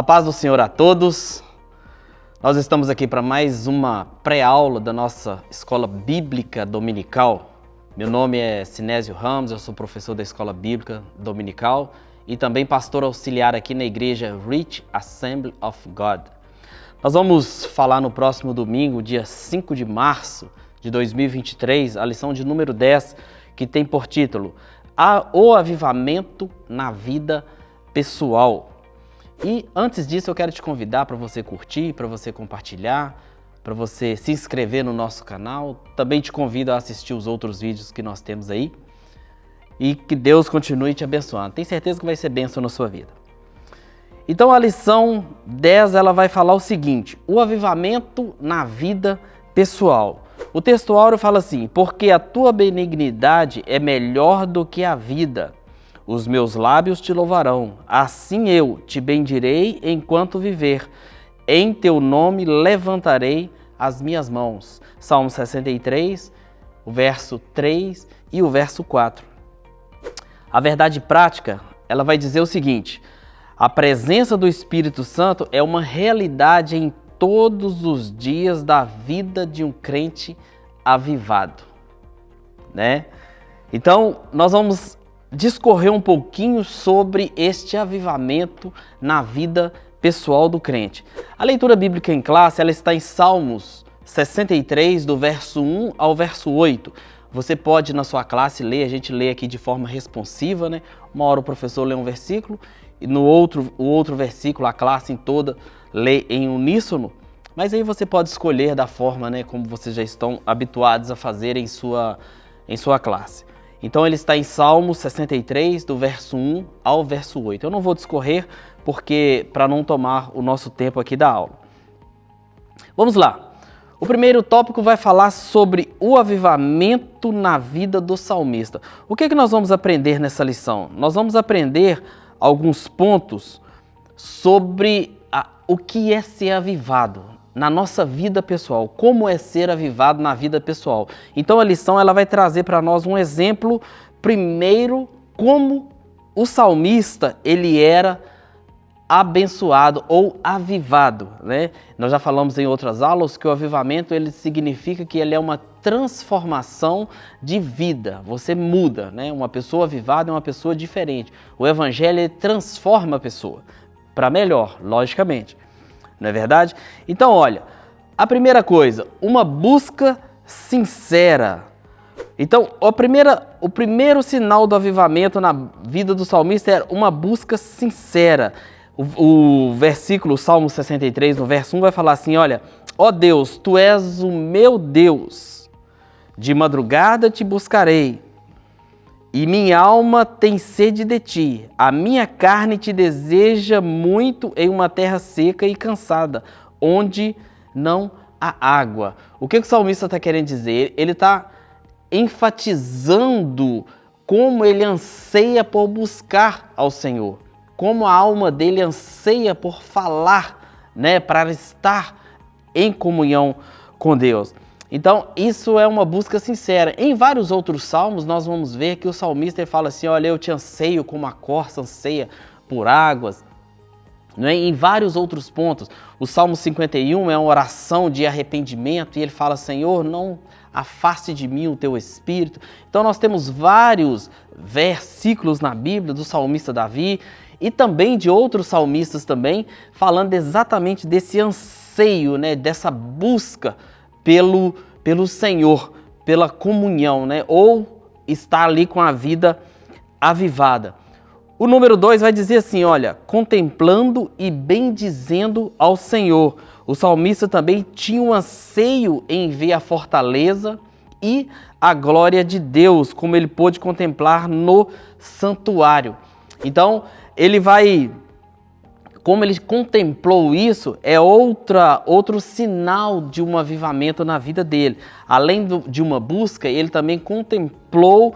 A paz do Senhor a todos. Nós estamos aqui para mais uma pré-aula da nossa Escola Bíblica Dominical. Meu nome é Sinésio Ramos, eu sou professor da Escola Bíblica Dominical e também pastor auxiliar aqui na igreja Rich Assembly of God. Nós vamos falar no próximo domingo, dia 5 de março de 2023, a lição de número 10, que tem por título O Avivamento na Vida Pessoal. E antes disso eu quero te convidar para você curtir, para você compartilhar, para você se inscrever no nosso canal. Também te convido a assistir os outros vídeos que nós temos aí. E que Deus continue te abençoando. Tenho certeza que vai ser bênção na sua vida. Então a lição 10 ela vai falar o seguinte: o avivamento na vida pessoal. O texto áureo fala assim: porque a tua benignidade é melhor do que a vida. Os meus lábios te louvarão, assim eu te bendirei enquanto viver. Em teu nome levantarei as minhas mãos. Salmo 63, o verso 3 e o verso 4. A verdade prática, ela vai dizer o seguinte: a presença do Espírito Santo é uma realidade em todos os dias da vida de um crente avivado, né? Então, nós vamos discorrer um pouquinho sobre este avivamento na vida pessoal do crente. A leitura bíblica em classe, ela está em Salmos 63, do verso 1 ao verso 8. Você pode, na sua classe, ler, a gente lê aqui de forma responsiva, né? Uma hora o professor lê um versículo, e o outro versículo, a classe em toda, lê em uníssono. Mas aí você pode escolher da forma, né, como vocês já estão habituados a fazer em sua classe. Então ele está em Salmo 63, do verso 1 ao verso 8. Eu não vou discorrer para não tomar o nosso tempo aqui da aula. Vamos lá. O primeiro tópico vai falar sobre o avivamento na vida do salmista. O que nós vamos aprender nessa lição? Nós vamos aprender alguns pontos sobre o que é ser avivado na nossa vida pessoal, como é ser avivado na vida pessoal. Então a lição ela vai trazer para nós um exemplo, primeiro, como o salmista ele era abençoado ou avivado, né? Nós já falamos em outras aulas que o avivamento ele significa que ele é uma transformação de vida, você muda, né? Uma pessoa avivada é uma pessoa diferente. O evangelho ele transforma a pessoa para melhor, logicamente. Não é verdade? Então, olha, a primeira coisa, uma busca sincera. Então, o primeiro sinal do avivamento na vida do salmista era uma busca sincera. O versículo, Salmo 63, no verso 1, vai falar assim, olha, ó Deus, tu és o meu Deus, de madrugada te buscarei, e minha alma tem sede de ti, a minha carne te deseja muito em uma terra seca e cansada, onde não há água. O que o salmista está querendo dizer? Ele está enfatizando como ele anseia por buscar ao Senhor, como a alma dele anseia por falar, né, para estar em comunhão com Deus. Então, isso é uma busca sincera. Em vários outros salmos, nós vamos ver que o salmista ele fala assim, olha, eu te anseio como a corça anseia por águas. Não é? Em vários outros pontos, o Salmo 51 é uma oração de arrependimento e ele fala, Senhor, não afaste de mim o teu espírito. Então, nós temos vários versículos na Bíblia do salmista Davi e também de outros salmistas também, falando exatamente desse anseio, né, dessa busca pelo Senhor, pela comunhão, né? Ou estar ali com a vida avivada. O número 2 vai dizer assim, olha, contemplando e bendizendo ao Senhor. O salmista também tinha um anseio em ver a fortaleza e a glória de Deus, como ele pôde contemplar no santuário. Então, como ele contemplou isso, é outro sinal de um avivamento na vida dele. Além de uma busca, ele também contemplou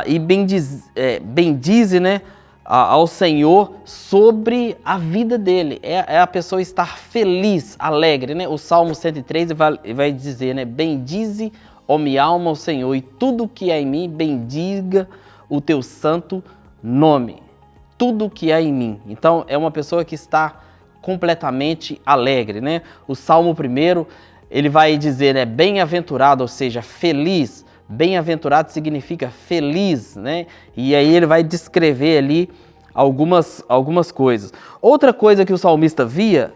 e bendize, né, ao Senhor sobre a vida dele. É a pessoa estar feliz, alegre, né? O Salmo 103 vai dizer, né, bendize, ó minha alma, ao Senhor, e tudo que é em mim, bendiga o teu santo nome. tudo que há em mim. Então é uma pessoa que está completamente alegre, né? O Salmo 1, ele vai dizer, né, bem-aventurado, ou seja, feliz. Bem-aventurado significa feliz, né? E aí ele vai descrever ali algumas coisas. Outra coisa que o salmista via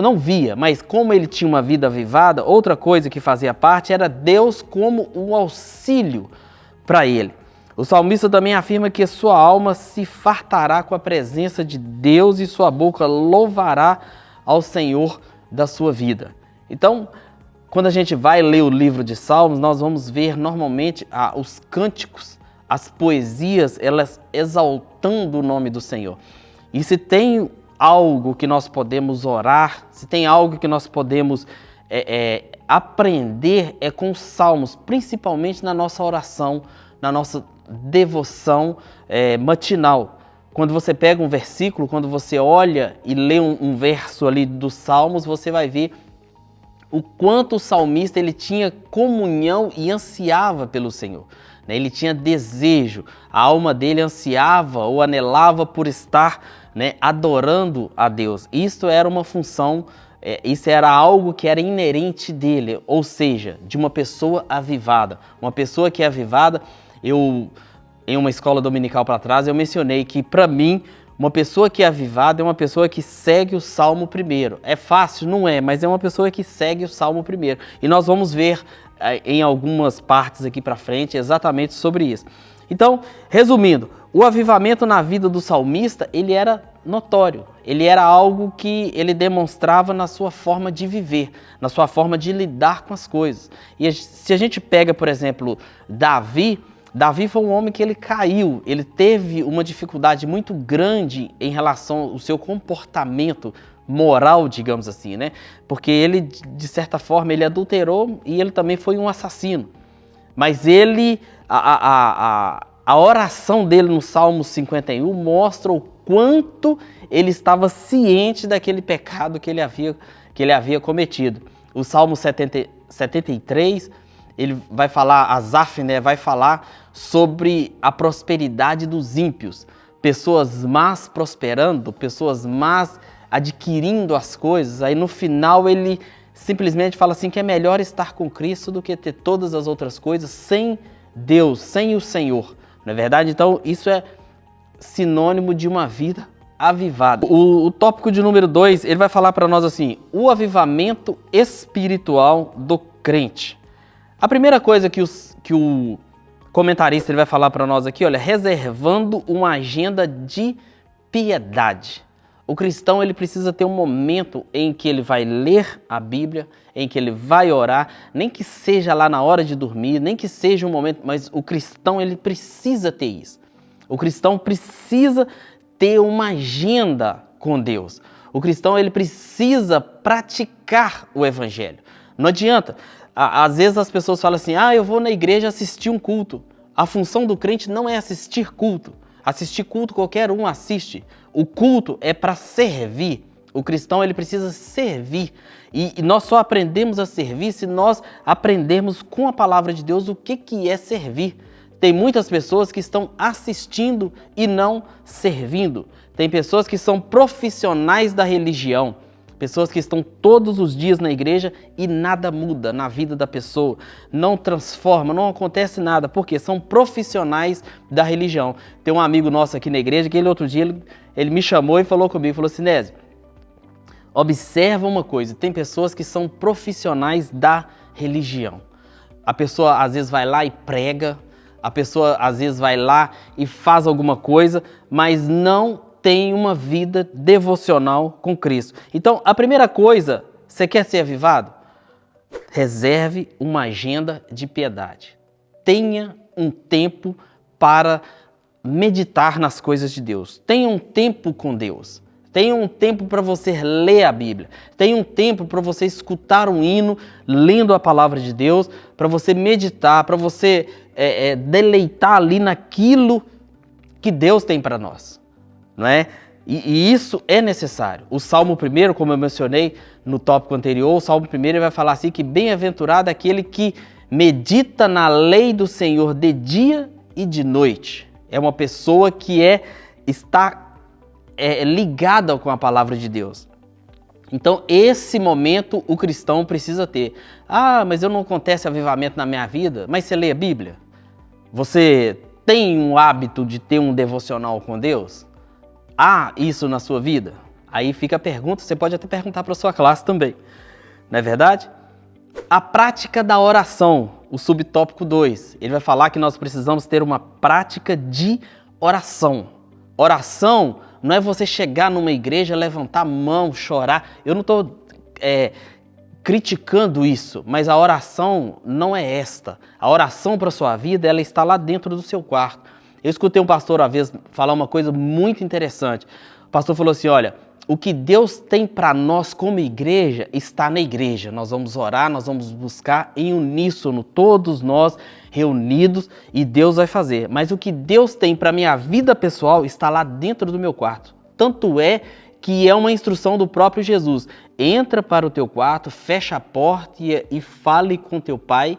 não via, mas como ele tinha uma vida avivada, outra coisa que fazia parte era Deus como um auxílio para ele. O salmista também afirma que sua alma se fartará com a presença de Deus e sua boca louvará ao Senhor da sua vida. Então, quando a gente vai ler o livro de Salmos, nós vamos ver normalmente os cânticos, as poesias, elas exaltando o nome do Senhor. E se tem algo que nós podemos orar, se tem algo que nós podemos aprender, é com os Salmos, principalmente na nossa oração, na nossa devoção matinal. Quando você pega um versículo, quando você olha e lê um verso ali dos Salmos, você vai ver o quanto o salmista ele tinha comunhão e ansiava pelo Senhor. Ele tinha desejo, a alma dele ansiava ou anelava por estar, né, adorando a Deus. Isso era uma função, isso era algo que era inerente dele, ou seja, de uma pessoa avivada. Uma pessoa que é avivada, em uma escola dominical para trás, eu mencionei que para mim, uma pessoa que é avivada é uma pessoa que segue o Salmo 1. É fácil? Não é, mas é uma pessoa que segue o Salmo 1. E nós vamos ver em algumas partes aqui para frente exatamente sobre isso. Então, resumindo, o avivamento na vida do salmista, ele era notório. Ele era algo que ele demonstrava na sua forma de viver, na sua forma de lidar com as coisas. E se a gente pega, por exemplo, Davi foi um homem que ele caiu, ele teve uma dificuldade muito grande em relação ao seu comportamento moral, digamos assim, né? Porque ele, de certa forma, ele adulterou e ele também foi um assassino. Mas a oração dele no Salmo 51 mostra o quanto ele estava ciente daquele pecado que ele havia cometido. O Salmo 73, ele vai falar, Asaf, né, vai falar sobre a prosperidade dos ímpios. Pessoas más prosperando, pessoas más adquirindo as coisas. Aí no final ele simplesmente fala assim que é melhor estar com Cristo do que ter todas as outras coisas sem Deus, sem o Senhor. Não é verdade? Então isso é sinônimo de uma vida avivada. O tópico de número 2, ele vai falar para nós assim, o avivamento espiritual do crente. A primeira coisa que o comentarista ele vai falar para nós aqui, olha, reservando uma agenda de piedade. O cristão ele precisa ter um momento em que ele vai ler a Bíblia, em que ele vai orar, nem que seja lá na hora de dormir, nem que seja um momento, mas o cristão ele precisa ter isso. O cristão precisa ter uma agenda com Deus. O cristão ele precisa praticar o evangelho. Não adianta. Às vezes as pessoas falam assim, eu vou na igreja assistir um culto. A função do crente não é assistir culto. Assistir culto qualquer um assiste. O culto é para servir. O cristão ele precisa servir. E nós só aprendemos a servir se nós aprendermos com a palavra de Deus o que é servir. Tem muitas pessoas que estão assistindo e não servindo. Tem pessoas que são profissionais da religião. Pessoas que estão todos os dias na igreja e nada muda na vida da pessoa, não transforma, não acontece nada, porque são profissionais da religião. Tem um amigo nosso aqui na igreja que outro dia ele me chamou e falou comigo, falou assim, Sinésio, observa uma coisa, tem pessoas que são profissionais da religião. A pessoa às vezes vai lá e prega, a pessoa às vezes vai lá e faz alguma coisa, mas não tem uma vida devocional com Cristo. Então, a primeira coisa, você quer ser avivado? Reserve uma agenda de piedade. Tenha um tempo para meditar nas coisas de Deus. Tenha um tempo com Deus. Tenha um tempo para você ler a Bíblia. Tenha um tempo para você escutar um hino, lendo a palavra de Deus, para você meditar, para você deleitar ali naquilo que Deus tem para nós. Não é? E isso é necessário. O Salmo 1, como eu mencionei no tópico anterior, o Salmo 1 vai falar assim que bem-aventurado aquele que medita na lei do Senhor de dia e de noite. É uma pessoa que está ligada com a palavra de Deus. Então, esse momento o cristão precisa ter. Ah, mas não acontece avivamento na minha vida. Mas você lê a Bíblia? Você tem um hábito de ter um devocional com Deus? Há isso na sua vida? Aí fica a pergunta, você pode até perguntar para a sua classe também. Não é verdade? A prática da oração, o subtópico 2. Ele vai falar que nós precisamos ter uma prática de oração. Oração não é você chegar numa igreja, levantar a mão, chorar. Eu não estou criticando isso, mas a oração não é esta. A oração para a sua vida, ela está lá dentro do seu quarto. Eu escutei um pastor uma vez falar uma coisa muito interessante. O pastor falou assim, olha, o que Deus tem para nós como igreja está na igreja. Nós vamos orar, nós vamos buscar em uníssono, todos nós reunidos, e Deus vai fazer. Mas o que Deus tem para minha vida pessoal está lá dentro do meu quarto. Tanto é que é uma instrução do próprio Jesus. Entra para o teu quarto, fecha a porta e fale com teu pai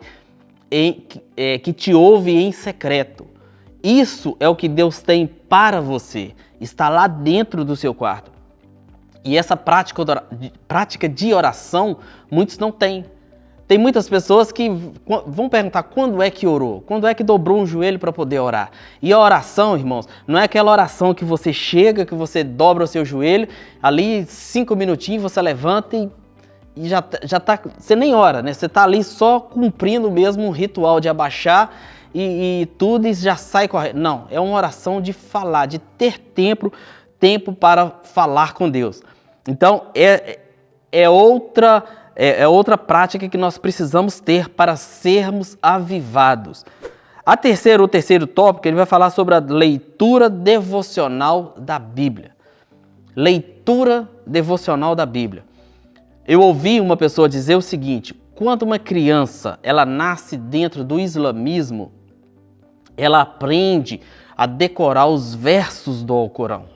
que te ouve em secreto. Isso é o que Deus tem para você. Está lá dentro do seu quarto. E essa prática de oração, muitos não têm. Tem muitas pessoas que vão perguntar quando é que orou, quando é que dobrou um joelho para poder orar. E a oração, irmãos, não é aquela oração que você chega, que você dobra o seu joelho, ali 5 minutinhos você levanta e já tá, você nem ora, né? Você tá ali só cumprindo mesmo um ritual de abaixar e tudo e já sai correndo. Não, é uma oração de falar, de ter tempo para falar com Deus. Então, é outra prática que nós precisamos ter para sermos avivados. O terceiro tópico, ele vai falar sobre a leitura devocional da Bíblia. Leitura devocional da Bíblia. Eu ouvi uma pessoa dizer o seguinte, quando uma criança ela nasce dentro do islamismo, ela aprende a decorar os versos do Alcorão.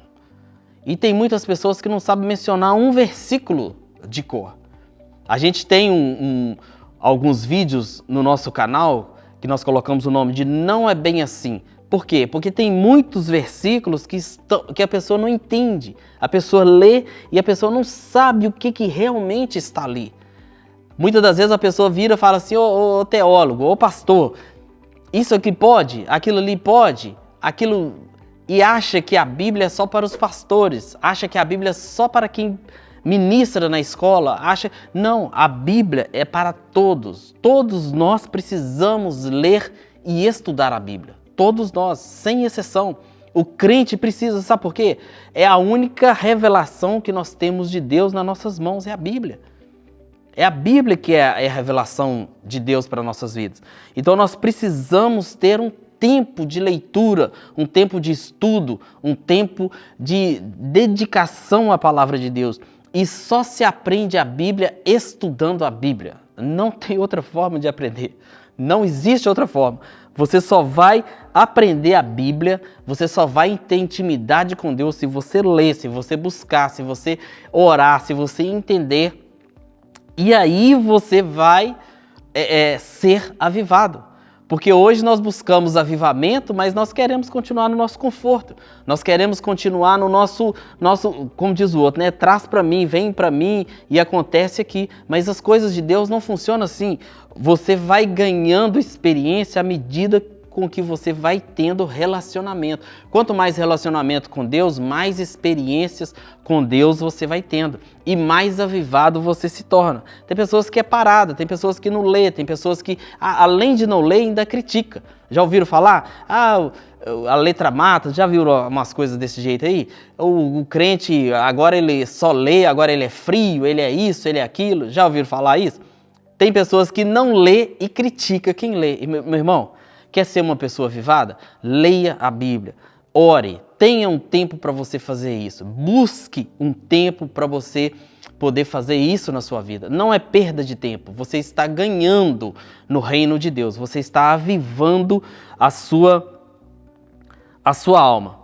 E tem muitas pessoas que não sabem mencionar um versículo de cor. A gente tem alguns vídeos no nosso canal que nós colocamos o nome de Não É Bem Assim. Por quê? Porque tem muitos versículos que a pessoa não entende. A pessoa lê e a pessoa não sabe o que realmente está ali. Muitas das vezes a pessoa vira e fala assim, ô teólogo, ô pastor, isso aqui pode? Aquilo ali pode? Aquilo... E acha que a Bíblia é só para os pastores, acha que a Bíblia é só para quem ministra na escola, Não, a Bíblia é para todos. Todos nós precisamos ler e estudar a Bíblia. Todos nós, sem exceção. O crente precisa, sabe por quê? É a única revelação que nós temos de Deus nas nossas mãos, é a Bíblia. É a Bíblia que é a revelação de Deus para nossas vidas. Então nós precisamos ter um tempo de leitura, um tempo de estudo, um tempo de dedicação à palavra de Deus. E só se aprende a Bíblia estudando a Bíblia. Não tem outra forma de aprender. Não existe outra forma. Você só vai aprender a Bíblia, você só vai ter intimidade com Deus se você ler, se você buscar, se você orar, se você entender. E aí você vai ser avivado. Porque hoje nós buscamos avivamento, mas nós queremos continuar no nosso conforto. Nós queremos continuar no nosso como diz o outro, né? Traz para mim, vem para mim e acontece aqui. Mas as coisas de Deus não funcionam assim. Você vai ganhando experiência à medida com que você vai tendo relacionamento. Quanto mais relacionamento com Deus, mais experiências com Deus você vai tendo. E mais avivado você se torna. Tem pessoas que é parada, tem pessoas que não lê, tem pessoas que, além de não ler, ainda critica. Já ouviram falar? A letra mata, já viram umas coisas desse jeito aí? O crente, agora ele só lê, agora ele é frio, ele é isso, ele é aquilo. Já ouviram falar isso? Tem pessoas que não lê e critica quem lê. E, meu irmão, quer ser uma pessoa avivada? Leia a Bíblia, ore, tenha um tempo para você fazer isso. Busque um tempo para você poder fazer isso na sua vida. Não é perda de tempo, você está ganhando no reino de Deus, você está avivando a sua alma.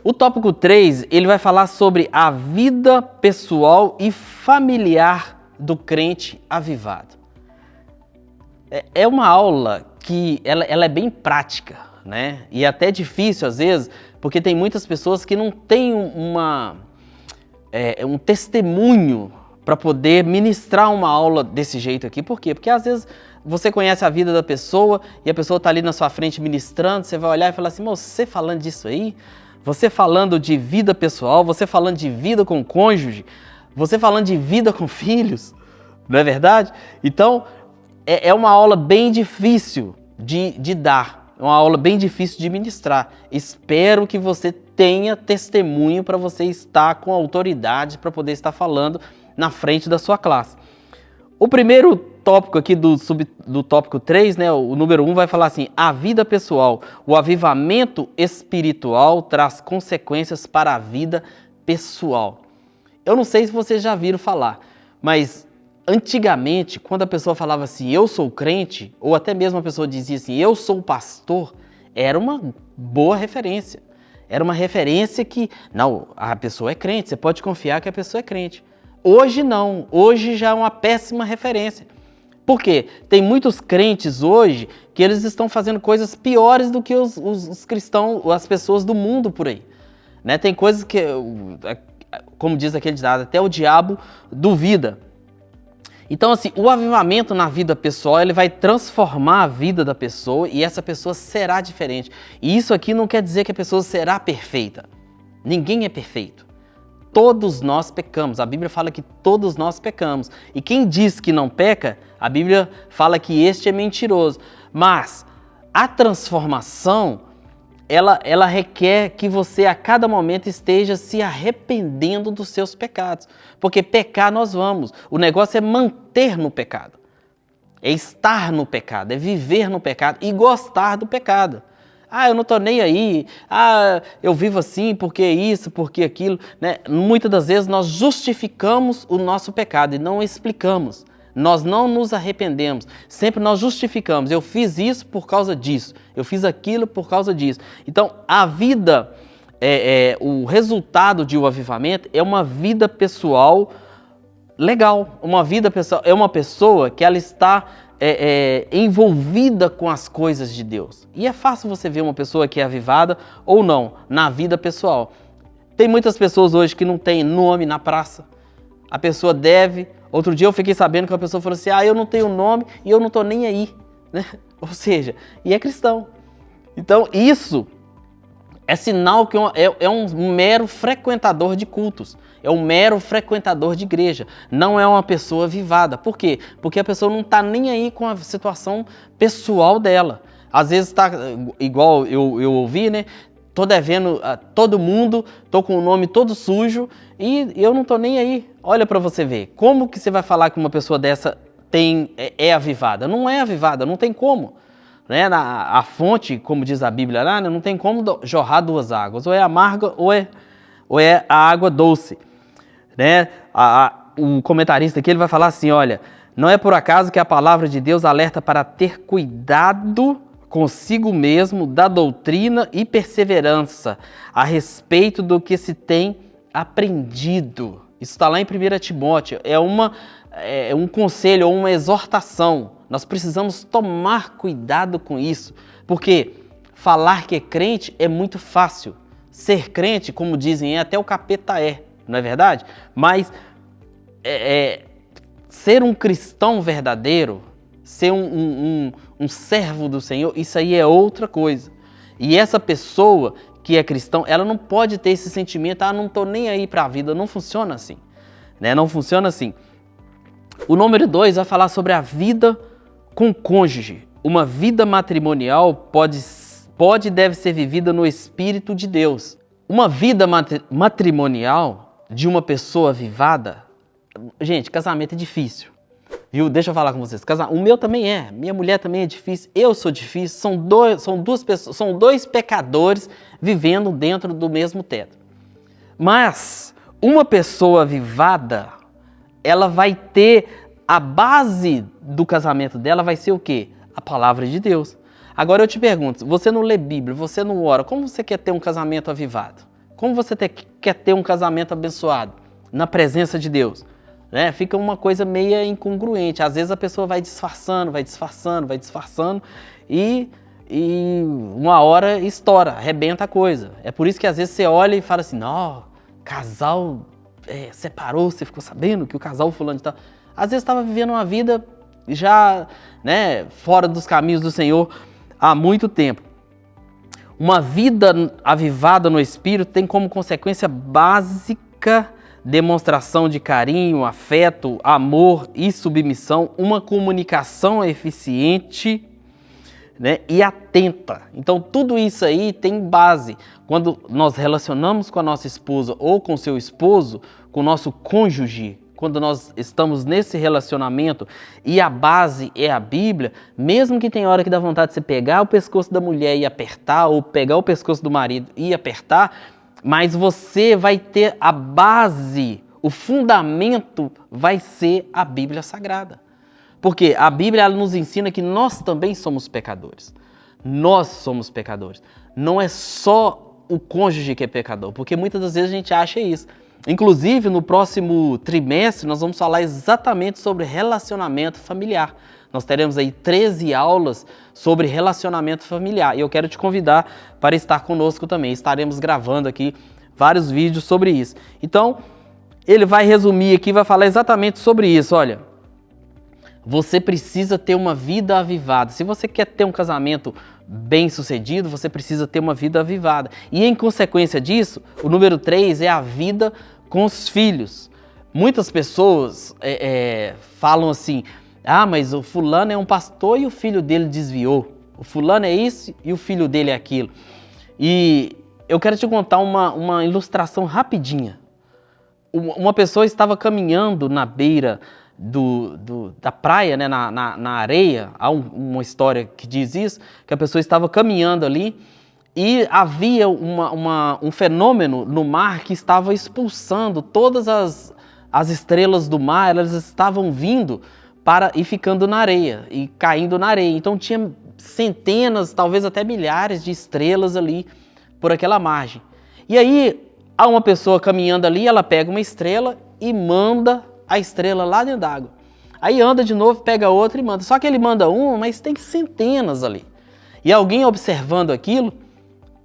O tópico 3, ele vai falar sobre a vida pessoal e familiar do crente avivado. É uma aula que ela é bem prática, né? E é até difícil às vezes, porque tem muitas pessoas que não têm um testemunho para poder ministrar uma aula desse jeito aqui. Por quê? Porque às vezes você conhece a vida da pessoa e a pessoa está ali na sua frente ministrando, você vai olhar e falar assim, você falando disso aí, você falando de vida pessoal, você falando de vida com cônjuge, você falando de vida com filhos, não é verdade? Então, é uma aula bem difícil de dar, uma aula bem difícil de ministrar. Espero que você tenha testemunho para você estar com autoridade para poder estar falando na frente da sua classe. O primeiro tópico aqui do tópico 3, né, o número 1 vai falar assim, a vida pessoal, o avivamento espiritual traz consequências para a vida pessoal. Eu não sei se vocês já viram falar, mas antigamente, quando a pessoa falava assim, eu sou crente, ou até mesmo a pessoa dizia assim, eu sou pastor, era uma boa referência. Era uma referência que, não, a pessoa é crente, você pode confiar que a pessoa é crente. Hoje não, hoje já é uma péssima referência. Por quê? Tem muitos crentes hoje que eles estão fazendo coisas piores do que os cristãos, as pessoas do mundo por aí. Né? Tem coisas que, como diz aquele ditado, até o diabo duvida. Então, assim, o avivamento na vida pessoal, ele vai transformar a vida da pessoa e essa pessoa será diferente. E isso aqui não quer dizer que a pessoa será perfeita. Ninguém é perfeito. Todos nós pecamos. A Bíblia fala que todos nós pecamos. E quem diz que não peca, a Bíblia fala que este é mentiroso. Mas a transformação, ela requer que você a cada momento esteja se arrependendo dos seus pecados. Porque pecar nós vamos. O negócio é manter no pecado. É estar no pecado, é viver no pecado e gostar do pecado. Eu não tô nem aí, eu vivo assim, porque isso, porque aquilo, né? Muitas das vezes nós justificamos o nosso pecado e não explicamos. Nós não nos arrependemos, sempre nós justificamos. Eu fiz isso por causa disso, eu fiz aquilo por causa disso. Então, a vida, o resultado de um avivamento é uma vida pessoal legal. Uma vida pessoal é uma pessoa que ela está envolvida com as coisas de Deus. E é fácil você ver uma pessoa que é avivada ou não na vida pessoal. Tem muitas pessoas hoje que não tem nome na praça. A pessoa deve. Outro dia eu fiquei sabendo que a pessoa falou assim, eu não tenho nome e eu não estou nem aí. Né? Ou seja, e é cristão. Então isso é sinal que é um mero frequentador de cultos. É um mero frequentador de igreja. Não é uma pessoa avivada. Por quê? Porque a pessoa não está nem aí com a situação pessoal dela. Às vezes está, igual eu ouvi, né? Tô devendo a todo mundo, tô com o nome todo sujo e eu não tô nem aí. Olha para você ver. Como que você vai falar que uma pessoa dessa é avivada? Não é avivada, não tem como. Né? A fonte, como diz a Bíblia lá, não tem como jorrar duas águas. Ou é amarga ou é a água doce. Né? O comentarista aqui ele vai falar assim, olha, não é por acaso que a palavra de Deus alerta para ter cuidado consigo mesmo da doutrina e perseverança a respeito do que se tem aprendido. Isso está lá em 1 Timóteo, é um conselho ou uma exortação. Nós precisamos tomar cuidado com isso, porque falar que é crente é muito fácil. Ser crente, como dizem, até o capeta não é verdade? Mas ser um cristão verdadeiro, ser um servo do Senhor, isso aí é outra coisa. E essa pessoa que é cristão, ela não pode ter esse sentimento, não estou nem aí para a vida, não funciona assim. Né? Não funciona assim. O número 2 vai falar sobre a vida com cônjuge. Uma vida matrimonial pode e deve ser vivida no Espírito de Deus. Uma vida matrimonial de uma pessoa avivada, gente, casamento é difícil. Viu? Deixa eu falar com vocês. O meu também é, minha mulher também é difícil, eu sou difícil, são dois pecadores vivendo dentro do mesmo teto. Mas uma pessoa avivada, ela vai ter a base do casamento dela vai ser o quê? A palavra de Deus. Agora eu te pergunto, você não lê Bíblia, você não ora, como você quer ter um casamento avivado? Como você quer ter um casamento abençoado na presença de Deus? né? Fica uma coisa meio incongruente. Às vezes a pessoa vai disfarçando e uma hora estoura, arrebenta a coisa. É por isso que às vezes você olha e fala assim, não, casal separou, você ficou sabendo que o casal fulano e tal. Às vezes estava vivendo uma vida já, né, fora dos caminhos do Senhor há muito tempo. Uma vida avivada no Espírito tem como consequência básica demonstração de carinho, afeto, amor e submissão, uma comunicação eficiente, né, e atenta. Então tudo isso aí tem base. Quando nós relacionamos com a nossa esposa ou com o seu esposo, com o nosso cônjuge, quando nós estamos nesse relacionamento e a base é a Bíblia, mesmo que tenha hora que dá vontade de você pegar o pescoço da mulher e apertar, ou pegar o pescoço do marido e apertar, mas você vai ter a base, o fundamento vai ser a Bíblia Sagrada. Porque a Bíblia ela nos ensina que nós também somos pecadores. Nós somos pecadores. Não é só o cônjuge que é pecador, porque muitas das vezes a gente acha isso. Inclusive, no próximo trimestre, nós vamos falar exatamente sobre relacionamento familiar. Nós teremos aí 13 aulas sobre relacionamento familiar. E eu quero te convidar para estar conosco também. Estaremos gravando aqui vários vídeos sobre isso. Então, ele vai resumir aqui, vai falar exatamente sobre isso. Olha, você precisa ter uma vida avivada. Se você quer ter um casamento bem sucedido, você precisa ter uma vida avivada. E em consequência disso, o número 3 é a vida com os filhos. Muitas pessoas falam assim, mas o fulano é um pastor e o filho dele desviou. O fulano é isso e o filho dele é aquilo. E eu quero te contar uma ilustração rapidinha. Uma pessoa estava caminhando na beira da praia, né, na areia. Há uma história que diz isso, que a pessoa estava caminhando ali e havia um fenômeno no mar que estava expulsando todas as estrelas do mar, elas estavam vindo e ficando na areia e caindo na areia. Então tinha centenas, talvez até milhares de estrelas ali por aquela margem. E aí há uma pessoa caminhando ali, ela pega uma estrela e manda a estrela lá dentro d'água. Aí anda de novo, pega outra e manda. Só que ele manda uma, mas tem centenas ali. E alguém observando aquilo,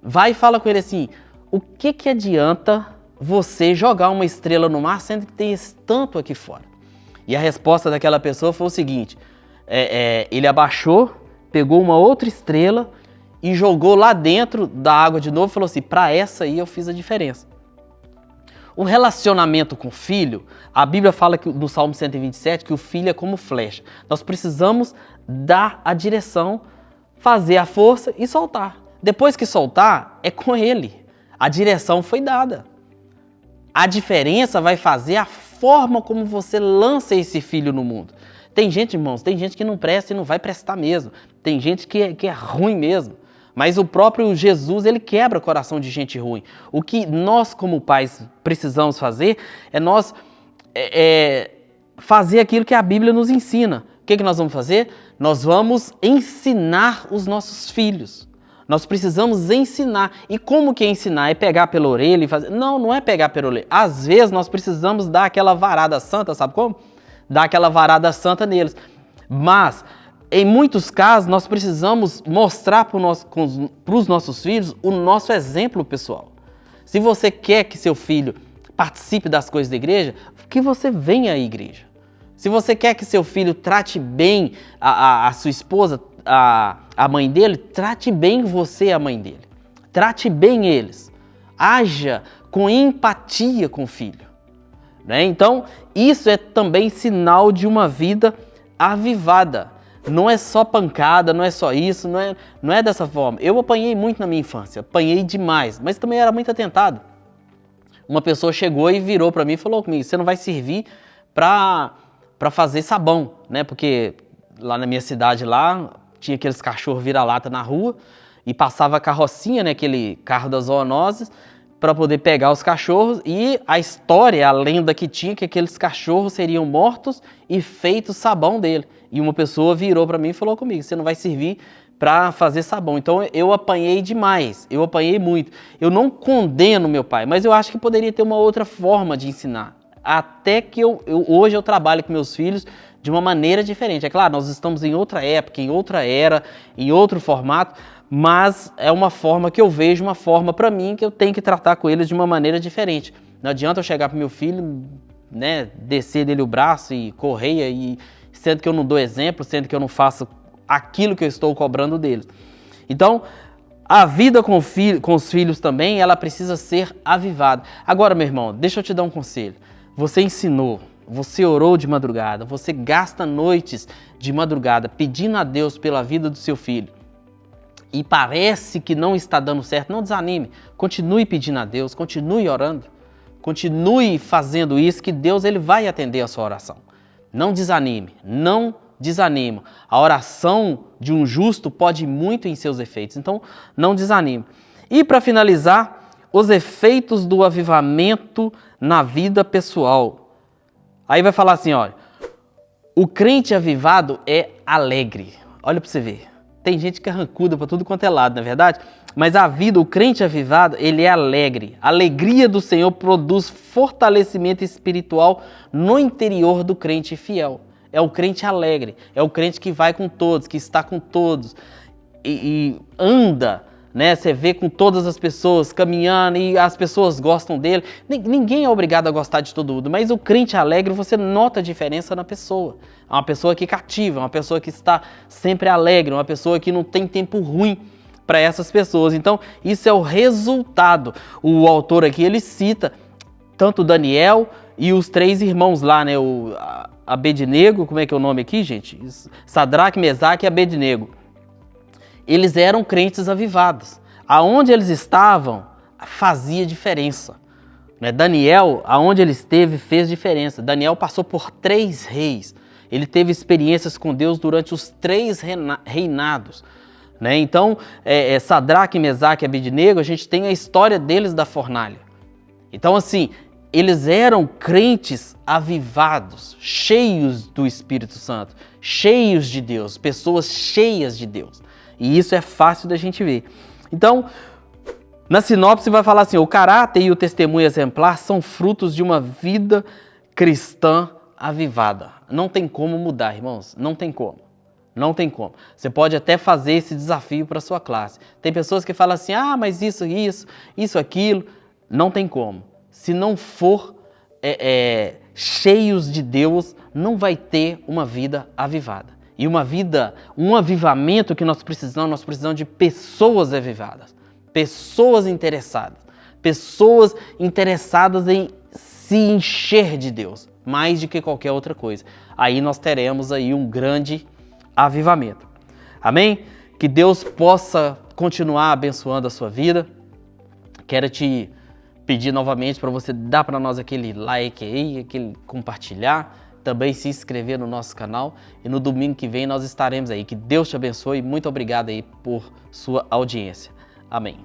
vai e fala com ele assim, o que adianta você jogar uma estrela no mar, sendo que tem esse tanto aqui fora? E a resposta daquela pessoa foi o seguinte, ele abaixou, pegou uma outra estrela e jogou lá dentro da água de novo e falou assim, para essa aí eu fiz a diferença. O relacionamento com o filho, a Bíblia fala que, no Salmo 127 que o filho é como flecha. Nós precisamos dar a direção, fazer a força e soltar. Depois que soltar, é com ele. A direção foi dada. A diferença vai fazer a forma como você lança esse filho no mundo. Tem gente, irmãos, tem gente que não presta e não vai prestar mesmo. Tem gente que é ruim mesmo. Mas o próprio Jesus, ele quebra o coração de gente ruim. O que nós, como pais, precisamos fazer é nós fazer aquilo que a Bíblia nos ensina. O que nós vamos fazer? Nós vamos ensinar os nossos filhos. Nós precisamos ensinar. E como que é ensinar? É pegar pela orelha e fazer? Não, não é pegar pela orelha. Às vezes nós precisamos dar aquela varada santa, sabe como? Dar aquela varada santa neles. Mas em muitos casos, nós precisamos mostrar para os nossos filhos o nosso exemplo pessoal. Se você quer que seu filho participe das coisas da igreja, que você venha à igreja. Se você quer que seu filho trate bem a sua esposa, a mãe dele, trate bem você, a mãe dele. Trate bem eles. Haja com empatia com o filho. Né? Então, isso é também sinal de uma vida avivada. Não é só pancada, não é só isso, não é dessa forma. Eu apanhei muito na minha infância, apanhei demais, mas também era muito atentado. Uma pessoa chegou e virou para mim e falou comigo, você não vai servir para fazer sabão, né? Porque lá na minha cidade lá, tinha aqueles cachorros vira-lata na rua e passava a carrocinha, né? Aquele carro das zoonoses, para poder pegar os cachorros, e a história, a lenda que tinha, que aqueles cachorros seriam mortos e feito sabão dele. E uma pessoa virou para mim e falou comigo, você não vai servir para fazer sabão. Então eu apanhei demais, eu apanhei muito. Eu não condeno meu pai, mas eu acho que poderia ter uma outra forma de ensinar. até que hoje eu trabalho com meus filhos de uma maneira diferente. É claro, nós estamos em outra época, em outra era, em outro formato, mas é uma forma que eu vejo, uma forma para mim que eu tenho que tratar com eles de uma maneira diferente. Não adianta eu chegar para meu filho, né, descer dele o braço e correr, e sendo que eu não dou exemplo, sendo que eu não faço aquilo que eu estou cobrando deles. Então, a vida com os filhos também, ela precisa ser avivada. Agora, meu irmão, deixa eu te dar um conselho. Você ensinou, você orou de madrugada, você gasta noites de madrugada pedindo a Deus pela vida do seu filho e parece que não está dando certo, não desanime. Continue pedindo a Deus, continue orando, continue fazendo isso que Deus ele vai atender a sua oração. Não desanime, não desanime. A oração de um justo pode ir muito em seus efeitos, então não desanime. E para finalizar, os efeitos do avivamento na vida pessoal. Aí vai falar assim, olha, o crente avivado é alegre. Olha para você ver. Tem gente que é carrancuda para tudo quanto é lado, não é verdade? Mas o crente avivado, ele é alegre. A alegria do Senhor produz fortalecimento espiritual no interior do crente fiel. É o crente alegre, é o crente que vai com todos, que está com todos e anda, né? Você vê com todas as pessoas caminhando e as pessoas gostam dele. Ninguém é obrigado a gostar de todo mundo, mas o crente alegre, você nota a diferença na pessoa. É uma pessoa que cativa, uma pessoa que está sempre alegre, uma pessoa que não tem tempo ruim para essas pessoas. Então, isso é o resultado. O autor aqui, ele cita tanto Daniel e os 3 irmãos lá, né? O Abednego, como é que é o nome aqui, gente? Sadraque, Mesaque e Abednego. Eles eram crentes avivados. Aonde eles estavam, fazia diferença. Né? Daniel, aonde ele esteve, fez diferença. Daniel passou por 3 reis. Ele teve experiências com Deus durante os 3 reinados. Né? Então, Sadraque, Mesaque e Abednego, a gente tem a história deles da fornalha. Então, assim, eles eram crentes avivados, cheios do Espírito Santo, cheios de Deus, pessoas cheias de Deus. E isso é fácil da gente ver. Então, na sinopse vai falar assim, o caráter e o testemunho exemplar são frutos de uma vida cristã avivada. Não tem como mudar, irmãos, não tem como. Não tem como. Você pode até fazer esse desafio para a sua classe. Tem pessoas que falam assim, mas isso, aquilo. Não tem como. Se não for cheios de Deus, não vai ter uma vida avivada. E um avivamento que nós precisamos de pessoas avivadas, pessoas interessadas em se encher de Deus, mais do que qualquer outra coisa. Aí nós teremos aí um grande avivamento. Amém? Que Deus possa continuar abençoando a sua vida. Quero te pedir novamente para você dar para nós aquele like aí, aquele compartilhar, também se inscrever no nosso canal e no domingo que vem nós estaremos aí. Que Deus te abençoe e muito obrigado aí por sua audiência. Amém.